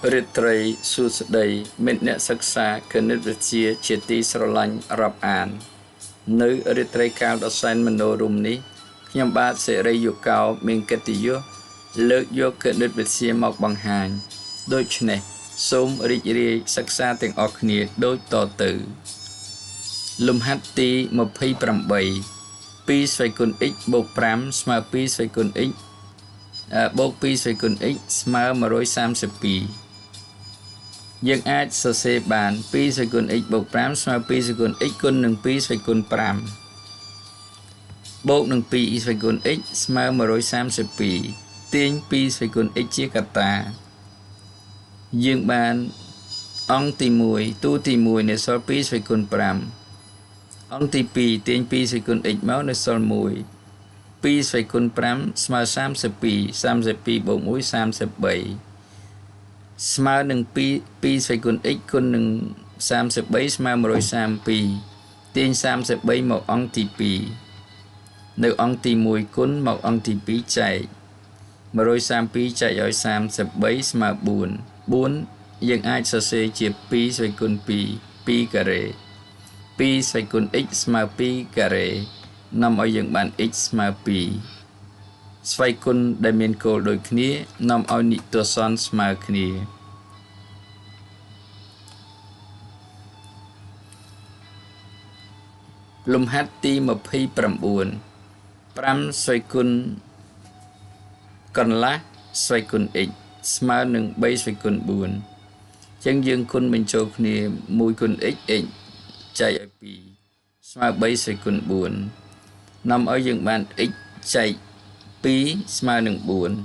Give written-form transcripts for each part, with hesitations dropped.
រិត្រីសួស្តីមិត្តអ្នកសិក្សាគណិតវិទ្យាជាទីស្រឡាញ់រាប់អាននៅរិត្រីកាលដ៏សែនមនោរម្យនេះខ្ញុំបាទសេរីយុកោមានកិត្តិយសលើកយកគណិតវិទ្យាមកបង្ហាញដូច្នេះសូមរីករាយសិក្សាទាំងអស់គ្នាដូចតទៅលំហាត់ទី28 2 ស្វ័យគុណ x បូក 5 ស្មើ2 ស្វ័យគុណ x បូក 2 ស្វ័យគុណ x ស្មើ132យើងអាចសរសេរបាន2 ស្វ័យគុណ x បូក 5 ស្មើ2 ស្វ័យគុណ x គុណនឹង2 ស្វ័យគុណ 5 បូកនឹង2 ស្វ័យគុណ x ស្មើ132ទាញ2 ស្វ័យគុណ x ជាកត្តាយើងបានអង្គទី1ទូទី1នៅសល់2 ស្វ័យគុណ 5អង្គទី2ទាញ2 ស្វ័យគុណ x មកនៅសល់1 2 ស្វ័យគុណ 5 ស្មើ32 32បូក1 33ស្មើនឹង2 ស្វ័យគុណ x គុណនឹង33ស្មើ132ទាញ33មកអង្គទី2នៅអង្គទី1គុណមកអង្គទី2ចែក132ចែកឲ្យ33ស្មើ4យើងអាចសរសេរជា2 ស្វ័យគុណ 2 2ការ៉េ2 ស្វ័យគុណ x ស្មើ2ការ៉េនាំឲ្យយើងបាន x ស្មើ2ស្វ័យគុណដែលមានគោលដូចគ្នានាំឲ្យនិទាសន្នស្មើគ្នាលំហាត់ទី29 5 ស្វ័យគុណកន្លះស្វ័យគុណ x ស្មើនឹង3 ស្វ័យគុណ 4អញ្ចឹងយើងគុណបញ្ចូលគ្នា1គុណ x x ចែកឲ្យ2ស្មើ3 ស្វ័យគុណ 4នាំឲ្យយើងបាន x ចែក2ស្មើនឹង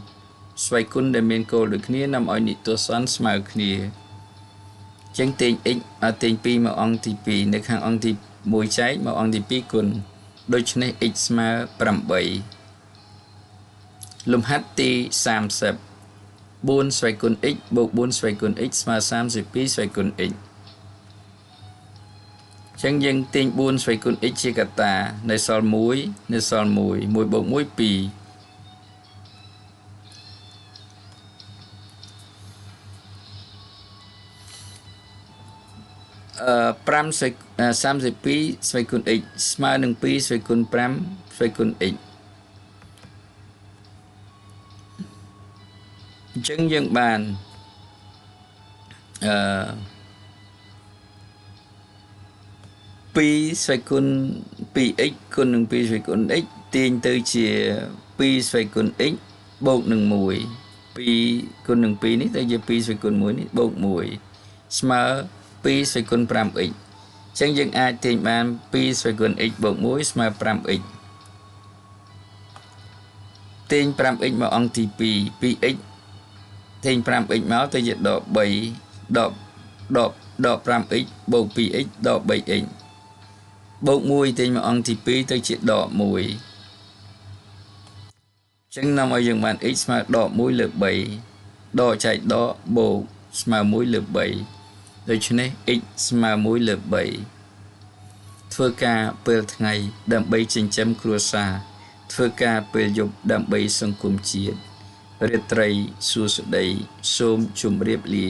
4ស្វ័យគុណដែលមានគោលដូចគ្នានាំឲ្យនិទាសន្នស្មើគ្នាអញ្ចឹងទាញ x ឲ្យទាញ2មកអង្គទី2នៅខាងអង្គទី1ចែកមកអង្គទី2គុណដូច្នេះ x ស្មើ8លំហាត់ទី30 4 ស្វ័យគុណ x បូក 4 ស្វ័យគុណ x ស្មើ32 ស្វ័យគុណ x ចឹងយើងទាញ4 ស្វ័យគុណ x ជាកត្តានៅសល់1នៅសល់1 1បូក1 2 5 32 ស្វ័យគុណ x ស្មើនឹង2 ស្វ័យគុណ 5 ស្វ័យគុណ x អញ្ចឹងយើងបាន2 ស្វ័យគុណ 2x គុណនឹង2 ស្វ័យគុណ x ទាញទៅជា2 ស្វ័យគុណ x បូកនឹង1 2គុណនឹង2នេះទៅជា2 ស្វ័យគុណ 1នេះបូក1ស្មើ2 ស្វ័យគុណ 5x អញ្ចឹងយើងអាចទាញបាន2 ស្វ័យគុណ x បូក1ស្មើ 5x ទាញ 5x មកអង្គទី2 2x ទាញ 5x មកទៅជាដក3ដក 5x បូក 2x ដក 3x បូក1ទាញមកអង្គទី2ទៅជាដក1អញ្ចឹងនាំឲ្យយើងបាន x ស្មើដក1លើ3ដកចែកដកបូកស្មើ1លើ3ដូច្នេះ x ស្មើ1លើ3ធ្វើការពេលថ្ងៃដើម្បីចិញ្ចឹមគ្រួសារធ្វើការពេលយប់ដើម្បីសង្គមជាតិរាត្រីសួស្តីសូមជម្រាបលា